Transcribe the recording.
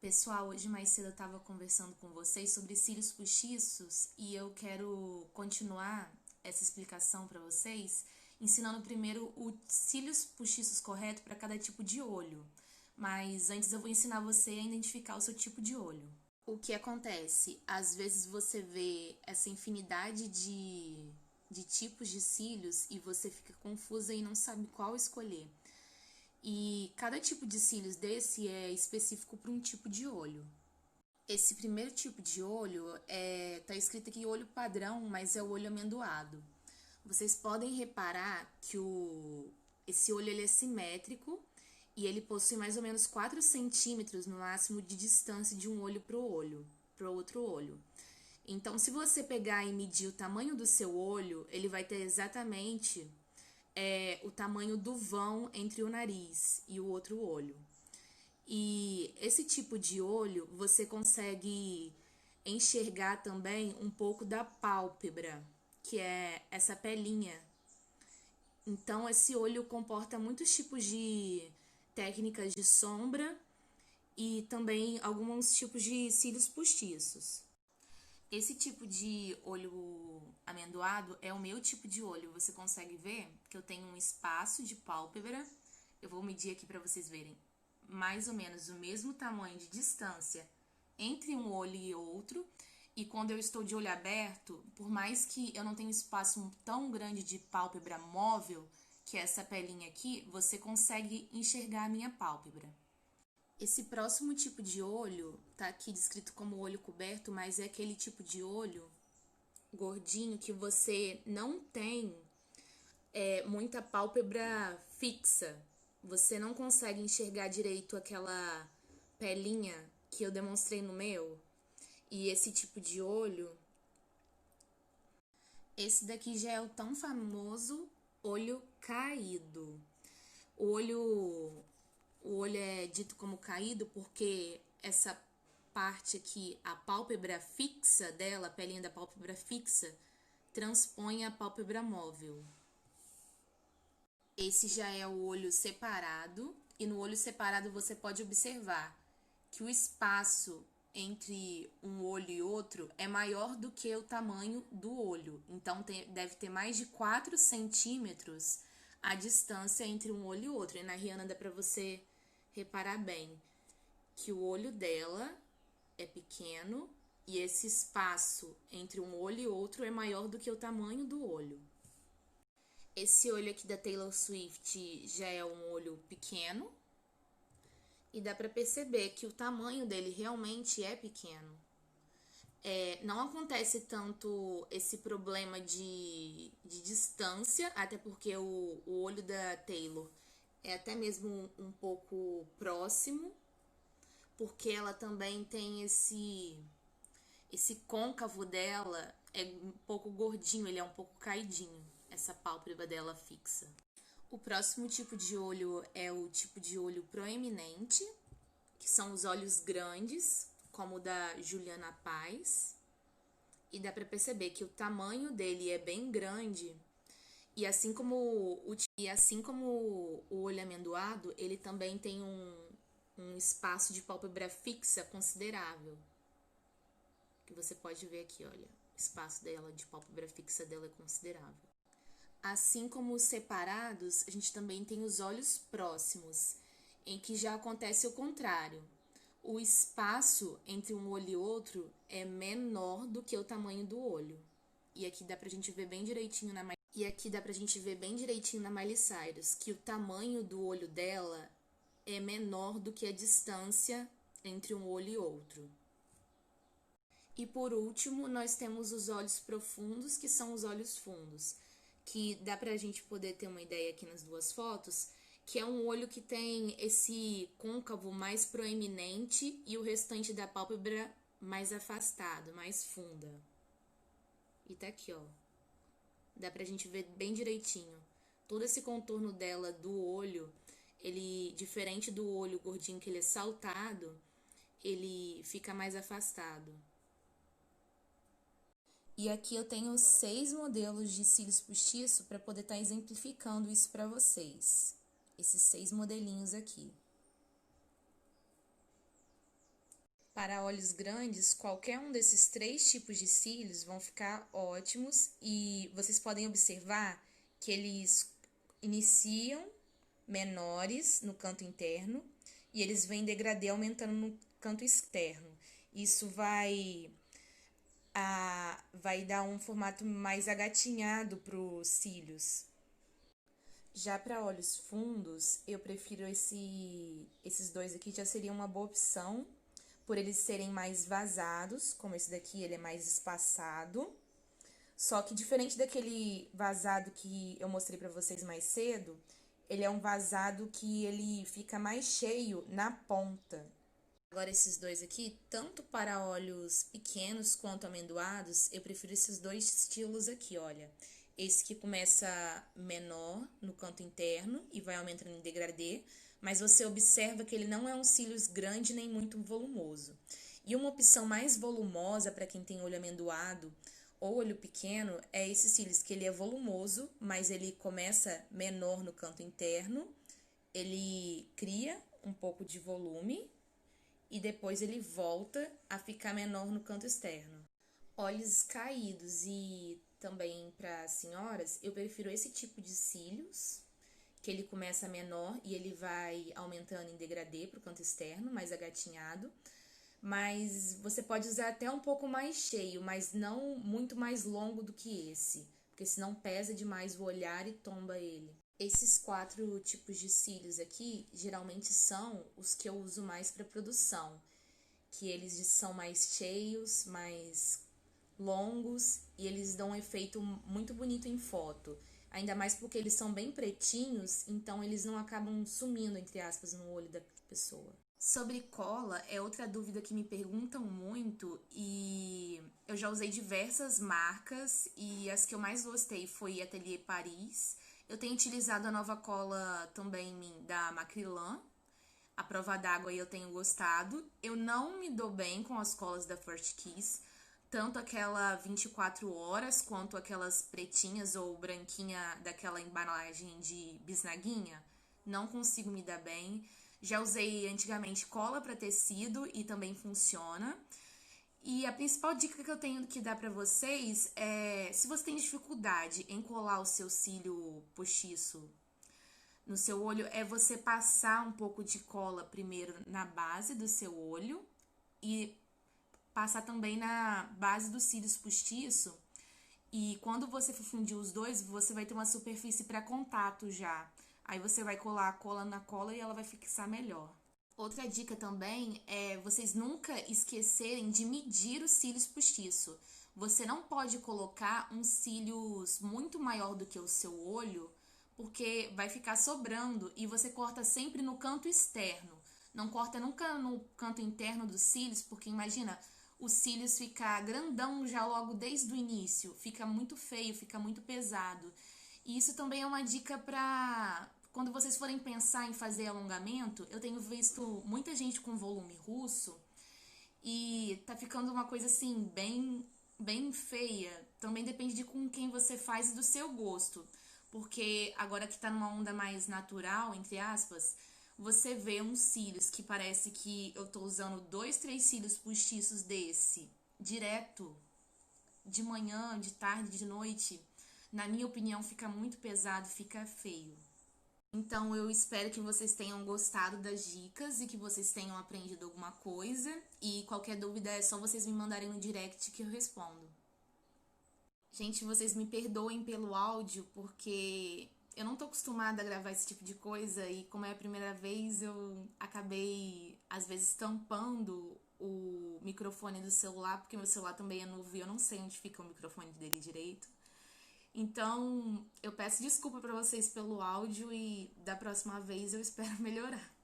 Pessoal, hoje mais cedo eu estava conversando com vocês sobre cílios postiços e eu quero continuar essa explicação para vocês, ensinando primeiro o cílios postiços correto para cada tipo de olho. Mas antes eu vou ensinar você a identificar o seu tipo de olho. O que acontece? Às vezes você vê essa infinidade de tipos de cílios e você fica confusa e não sabe qual escolher. E cada tipo de cílios desse é específico para um tipo de olho. Esse primeiro tipo de olho tá escrito aqui olho padrão, mas é o olho amendoado. Vocês podem reparar que esse olho ele é simétrico e ele possui mais ou menos 4 centímetros no máximo de distância de um olho para o outro olho. Então, se você pegar e medir o tamanho do seu olho, ele vai ter exatamente o tamanho do vão entre o nariz e o outro olho. E esse tipo de olho você consegue enxergar também um pouco da pálpebra, que é essa pelinha. Então, esse olho comporta muitos tipos de técnicas de sombra e também alguns tipos de cílios postiços. Esse tipo de olho amendoado é o meu tipo de olho. Você consegue ver que eu tenho um espaço de pálpebra. Eu vou medir aqui para vocês verem. Mais ou menos o mesmo tamanho de distância entre um olho e outro. E quando eu estou de olho aberto, por mais que eu não tenha espaço tão grande de pálpebra móvel, que é essa pelinha aqui, você consegue enxergar a minha pálpebra. Esse próximo tipo de olho tá aqui descrito como olho coberto, mas é aquele tipo de olho gordinho que você não tem muita pálpebra fixa. Você não consegue enxergar direito aquela pelinha que eu demonstrei no meu. E esse tipo de olho, esse daqui já é o tão famoso olho caído. O olho é dito como caído porque essa parte aqui, a pálpebra fixa dela, a pelinha da pálpebra fixa, transpõe a pálpebra móvel. Esse já é o olho separado, e no olho separado você pode observar que o espaço entre um olho e outro é maior do que o tamanho do olho. Então, deve ter mais de 4 centímetros a distância entre um olho e outro. E na Rihanna dá pra você reparar bem que o olho dela é pequeno e esse espaço entre um olho e outro é maior do que o tamanho do olho. Esse olho aqui da Taylor Swift já é um olho pequeno e dá pra perceber que o tamanho dele realmente é pequeno. Não acontece tanto esse problema de distância, até porque o olho da Taylor é até mesmo um pouco próximo, porque ela também tem esse côncavo dela é um pouco gordinho, ele é um pouco caidinho, essa pálpebra dela fixa. O próximo tipo de olho é o tipo de olho proeminente, que são os olhos grandes, como o da Juliana Paz. E dá pra perceber que o tamanho dele é bem grande. E assim como o olho amendoado, ele também tem um espaço de pálpebra fixa considerável. Que você pode ver aqui, olha. O espaço dela, de pálpebra fixa dela é considerável. Assim como os separados, a gente também tem os olhos próximos, em que já acontece o contrário. O espaço entre um olho e outro é menor do que o tamanho do olho. E aqui dá pra gente ver bem direitinho na Miley Cyrus, que o tamanho do olho dela é menor do que a distância entre um olho e outro. E por último, nós temos os olhos profundos, que são os olhos fundos, que dá pra gente poder ter uma ideia aqui nas duas fotos, que é um olho que tem esse côncavo mais proeminente e o restante da pálpebra mais afastado, mais funda. E tá aqui, ó. Dá pra gente ver bem direitinho. Todo esse contorno dela do olho, ele, diferente do olho gordinho que ele é saltado, ele fica mais afastado. E aqui eu tenho 6 modelos de cílios postiço para poder estar exemplificando isso para vocês. Esses 6 modelinhos aqui. Para olhos grandes, qualquer um desses três tipos de cílios vão ficar ótimos e vocês podem observar que eles iniciam menores no canto interno e eles vêm degradê aumentando no canto externo. Isso vai dar um formato mais agatinhado para os cílios. Já para olhos fundos, eu prefiro esses dois aqui, já seria uma boa opção, por eles serem mais vazados, como esse daqui, ele é mais espaçado. Só que diferente daquele vazado que eu mostrei para vocês mais cedo, ele é um vazado que ele fica mais cheio na ponta. Agora esses dois aqui, tanto para olhos pequenos quanto amendoados, eu prefiro esses dois estilos aqui, olha. Esse que começa menor no canto interno e vai aumentando em degradê, mas você observa que ele não é um cílios grande nem muito volumoso. E uma opção mais volumosa para quem tem olho amendoado ou olho pequeno é esse cílios, que ele é volumoso, mas ele começa menor no canto interno, ele cria um pouco de volume e depois ele volta a ficar menor no canto externo. Olhos caídos e também para senhoras, eu prefiro esse tipo de cílios, que ele começa menor e ele vai aumentando em degradê para o canto externo, mais agatinhado. Mas você pode usar até um pouco mais cheio, mas não muito mais longo do que esse, porque senão pesa demais o olhar e tomba ele. Esses quatro tipos de cílios aqui, geralmente são os que eu uso mais para produção, que eles são mais cheios, mais longos e eles dão um efeito muito bonito em foto. Ainda mais porque eles são bem pretinhos, então eles não acabam sumindo, entre aspas, no olho da pessoa. Sobre cola, é outra dúvida que me perguntam muito e eu já usei diversas marcas e as que eu mais gostei foi Atelier Paris. Eu tenho utilizado a nova cola também da Macrylan, a prova d'água, e eu tenho gostado. Eu não me dou bem com as colas da First Kiss, tanto aquela 24 horas quanto aquelas pretinhas ou branquinha daquela embalagem de bisnaguinha. Não consigo me dar bem. Já usei antigamente cola para tecido e também funciona. E a principal dica que eu tenho que dar para vocês é, se você tem dificuldade em colar o seu cílio postiço no seu olho, é você passar um pouco de cola primeiro na base do seu olho e passar também na base dos cílios postiço. E quando você for fundir os dois, você vai ter uma superfície para contato já. Aí você vai colar a cola na cola e ela vai fixar melhor. Outra dica também é vocês nunca esquecerem de medir os cílios postiço. Você não pode colocar um cílios muito maior do que o seu olho, porque vai ficar sobrando e você corta sempre no canto externo. Não corta nunca no canto interno dos cílios, porque imagina, os cílios ficar grandão já logo desde o início. Fica muito feio, fica muito pesado. E isso também é uma dica para quando vocês forem pensar em fazer alongamento. Eu tenho visto muita gente com volume russo e tá ficando uma coisa assim bem feia. Também depende de com quem você faz e do seu gosto. Porque agora que tá numa onda mais natural, entre aspas, você vê uns cílios que parece que eu tô usando 2, 3 cílios postiços desse direto, de manhã, de tarde, de noite. Na minha opinião, fica muito pesado, fica feio. Então, eu espero que vocês tenham gostado das dicas e que vocês tenham aprendido alguma coisa. E qualquer dúvida é só vocês me mandarem no direct que eu respondo. Gente, vocês me perdoem pelo áudio, porque eu não tô acostumada a gravar esse tipo de coisa e como é a primeira vez, eu acabei, às vezes, tampando o microfone do celular, porque meu celular também é novo e eu não sei onde fica o microfone dele direito. Então, eu peço desculpa pra vocês pelo áudio e da próxima vez eu espero melhorar.